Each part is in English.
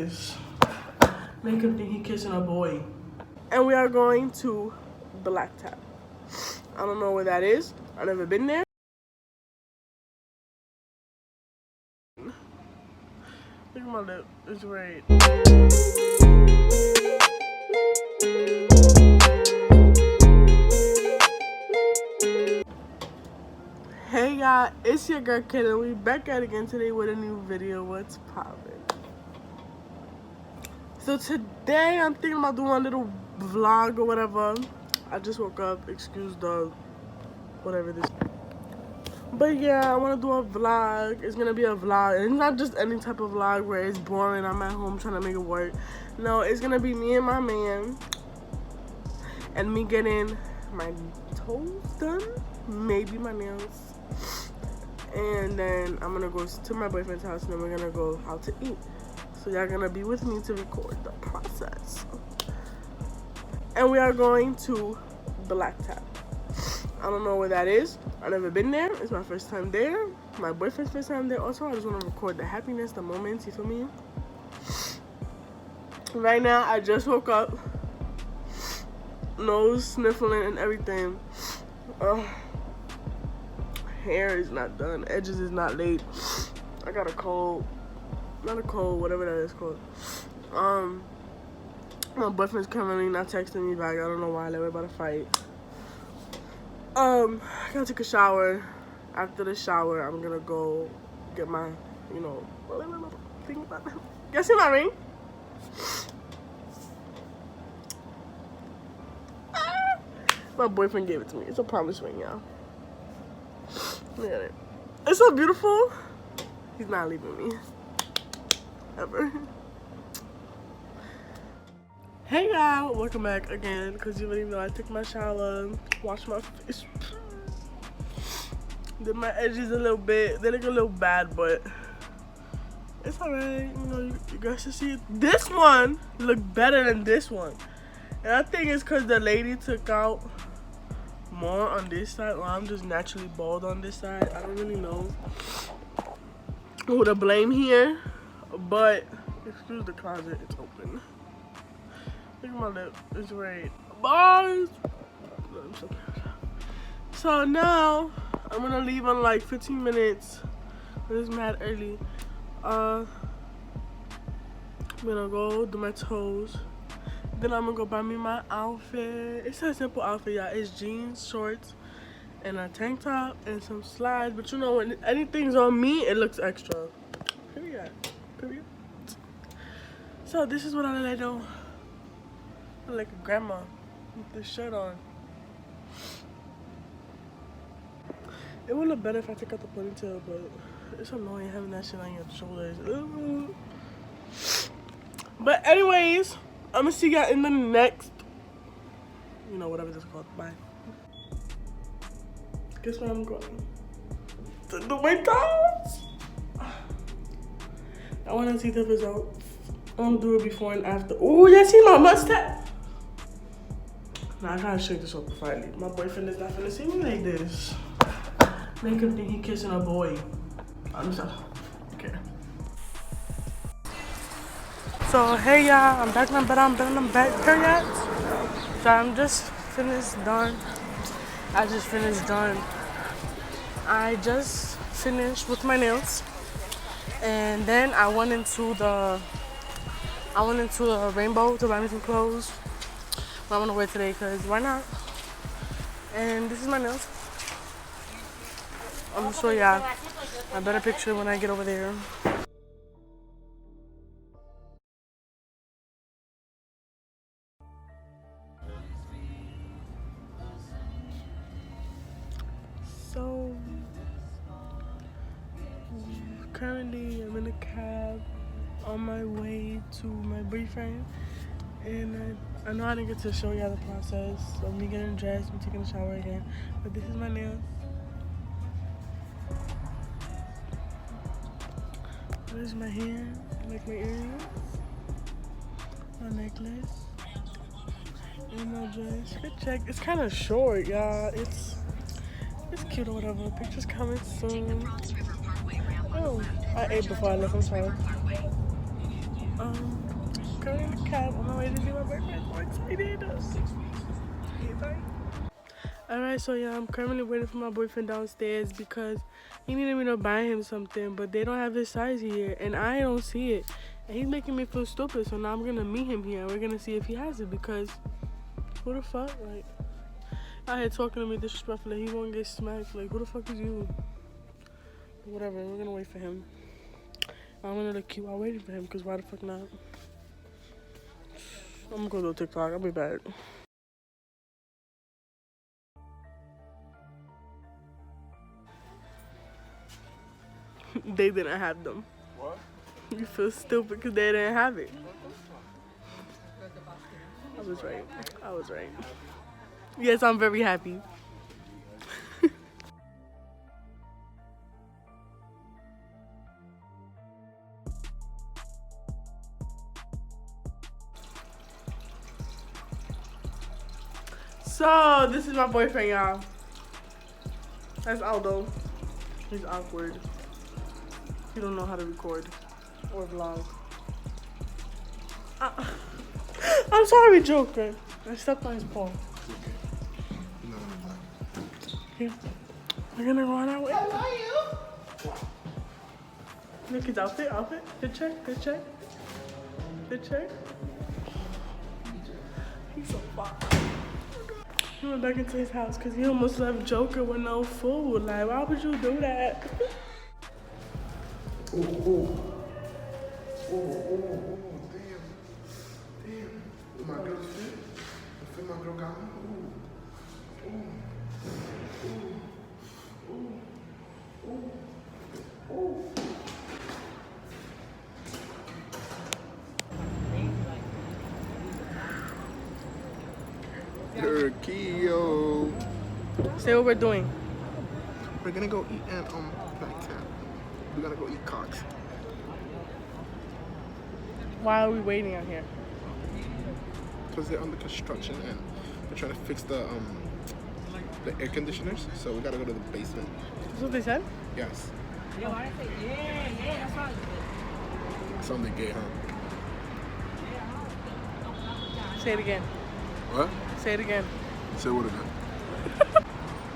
Make him think he kissing a boy. And we are going to Black Tap. I don't know where that is. I've never been there. Look at my lip. It's red. Hey y'all, it's your girl Kayy and we back at it again today with a new video. What's poppin'? So today I'm thinking about doing a little vlog or whatever. I just woke up, excuse the whatever this. But yeah, I want to do a vlog. It's gonna be a vlog, and it's not just any type of vlog where it's boring. I'm at home trying to make it work. No, it's gonna be me and my man, and me getting my toes done, maybe my nails, and then I'm gonna go to my boyfriend's house, and then we're gonna go out to eat. So y'all gonna be with me to record the process. And we are going to Black Tap. I don't know where that is. I've never been there. It's my first time there. My boyfriend's first time there. Also, I just want to record the happiness, the moments. You feel me? Right now, I just woke up. Nose sniffling and everything. Hair is not done. Edges is not laid. I got a cold. Not a cold, whatever that is called. My boyfriend's currently not texting me back. I don't know why. They were about to fight. I gotta take a shower. After the shower, I'm gonna go get my, you know, think about that. You see my ring? My boyfriend gave it to me. It's a promise ring, y'all. Look at it. It's so beautiful. He's not leaving me. Ever. Hey y'all, welcome back again, because you already know I took my shower, washed my face, did my edges a little bit. They look a little bad, but it's alright. You know, you guys should see it. This one looked better than this one, and I think it's because the lady took out more on this side. Well, I'm just naturally bald on this side. I don't really know who to blame here, but excuse the closet, it's open. Look at my lip, it's red. Bars! So now, I'm gonna leave in like 15 minutes. It's mad early. I'm gonna go do my toes. Then I'm gonna go buy me my outfit. It's a simple outfit, y'all. It's jeans, shorts, and a tank top, and some slides. But you know, when anything's on me, it looks extra. Period. Period. So this is what I like though. Like a grandma with this shirt on. It would look better if I took out the ponytail, but it's annoying having that shit on your shoulders. Ooh. But anyways, I'm gonna see y'all in the next, you know, whatever this is called. Bye. Guess where I'm going? To do my toes. I wanna see the results. I'm gonna do it before and after. Oh, you see my mustache? Nah, I gotta shake this up before I leave. My boyfriend is not gonna see me like this. Make him think he kissing a boy. I'm sorry. Okay. So, hey y'all, I'm back in my bed. I'm back here yet. So, I'm just finished done. I just finished with my nails. And then I went into the Rainbow to buy me some clothes. I'm gonna wear today because why not? And this is my nails. I'm gonna show y'all a better picture when I get over there. So currently I'm in a cab on my way to my boyfriend, and I know I didn't get to show y'all the process of me getting dressed, me taking a shower again, but this is my nails. There's my hair, like my earrings, my necklace, and my dress. Good check. It's kind of short, y'all. It's cute or whatever. Pictures coming soon. Oh, I ate before I left. I'm sorry. cab on my way to see my boyfriend. So excited. Alright, so yeah, I'm currently waiting for my boyfriend downstairs because he needed me to buy him something, but they don't have his size here, and I don't see it. And he's making me feel stupid, so now I'm gonna meet him here, and we're gonna see if he has it, because who the fuck, like, out here talking to me disrespectfully, he won't get smacked, like, who the fuck is you? Whatever, we're gonna wait for him. I'm gonna look cute while waiting for him, because why the fuck not? I'm gonna go to TikTok, I'll be back. They didn't have them. What? You feel stupid because they didn't have it. I was right. I was right. Yes, I'm very happy. So, this is my boyfriend, y'all. That's Aldo. He's awkward. He don't know how to record or vlog. I'm sorry, Joker. I stepped on his paw. Here. We're gonna run our way. How are you? Look, his outfit. Good check. He's so far. He went back into his house because he almost left Joker with no food. Like, why would you do that? Oh, damn. My girl's fit. I feel my girl got me. Turkey-o. Say what we're doing. We're gonna go eat at Blacktown. We're gonna go eat cocks. Why are we waiting out here? Because they're under construction and they're trying to fix the air conditioners. So we gotta go to the basement. That's what they said? Yes. Something gay, huh? Say it again. What? Say it again. Say what again?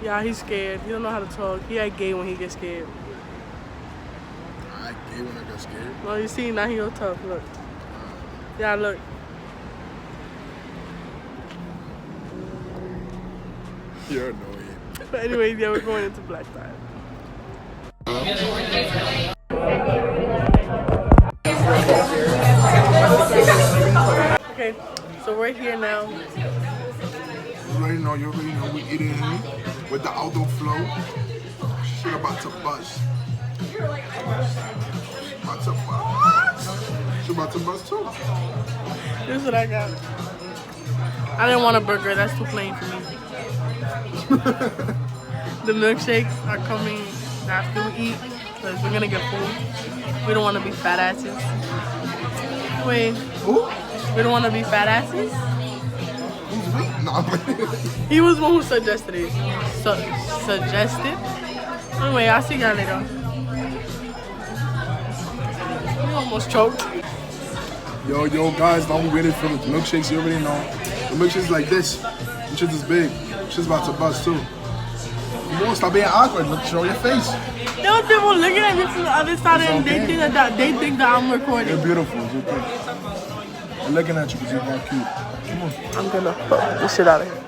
Yeah, he's scared. He don't know how to talk. He act gay when he gets scared. I act gay when I got scared. No, you see, now he all tough. Look. Yeah, look. You're annoying. But anyways, yeah, we're going into black tie. Okay, so we're here now. You already know, we eating with the Aldo flow. Shit about to bust. She about to bust too. This is what I got. I didn't want a burger, that's too plain for me. The milkshakes are coming after we eat, because we're gonna get full. We don't want to be fat asses. Wait. Who? We don't want to be fat asses? Who's me? Nah, he was the one who suggested it. Suggested? Anyway, I'll see y'all later. You almost choked. Yo, guys, now we waited for the milkshakes. You already know. The milkshakes like this. The shit is big. Shit's about to bust too. You won't stop being awkward. Look, show your face. There were people looking at me from the other side and they think that I'm recording. You're beautiful. You're good. They're looking at you because you're that cute. Come on. I'm gonna fuck this shit out of here.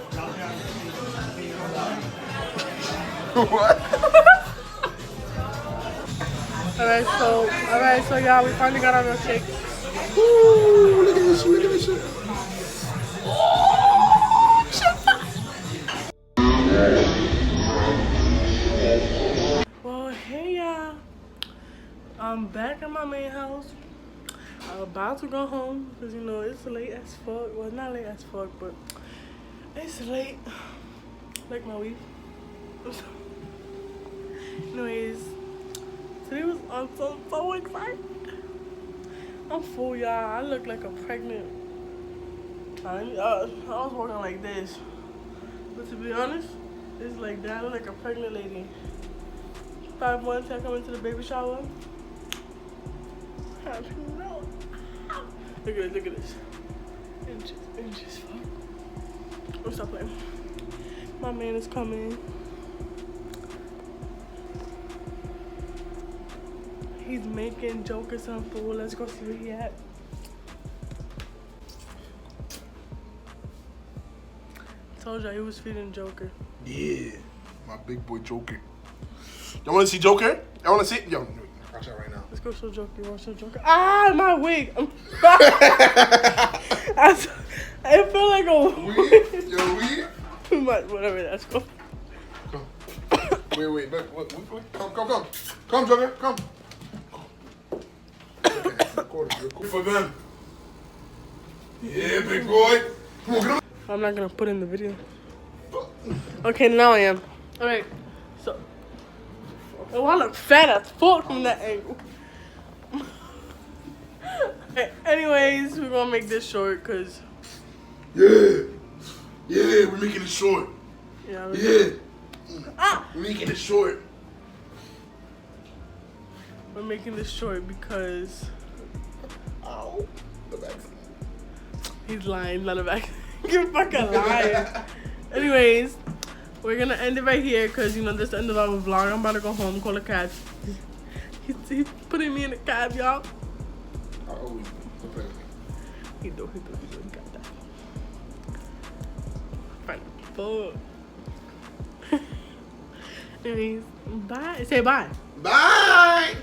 What? Alright, so y'all, we finally got our milkshake. Ooh, look at this shit. Oh, shit. Well, hey y'all. I'm back at my main house. I'm about to go home because, you know, it's late as fuck. Well, not late as fuck, but it's late. Like my week. Anyways, today was awesome. So excited. I'm full, y'all. I look like a pregnant. I was walking like this. But to be honest, it's like that. I look like a pregnant lady. 5 months I come into the baby shower. Look at this. Inches, fuck. Let's stop playing. My man is coming. He's making Joker some food. Let's go see where he at. Told y'all he was feeding Joker. Yeah, my big boy Joker. Y'all want to see Joker? Y'all want to see? Yo, watch out right now. Let's go show Joker. You want to show Joker? Ah, my wig. It felt like a weed. Yo, weed. Too much. Whatever. Let's go. Come. Wait. Come, Joker. Come. For them. Yeah, big boy. Come on, get him. I'm not gonna put in the video. Okay, now I am. Alright, so. Oh, I look fat as fuck from that angle. Okay, anyways, we're gonna make this short because. Yeah, we're making it short. Yeah. We're making it short. We're making this short because. Ow. The back. He's lying, none of that. You're fucking lying. Anyways, we're gonna end it right here because, you know, this is the end of our vlog. I'm about to go home, call a cab. He's putting me in a cab, y'all. Oh, He do. He got that. Fine. Fuck. Anyways, bye. Say bye. bye.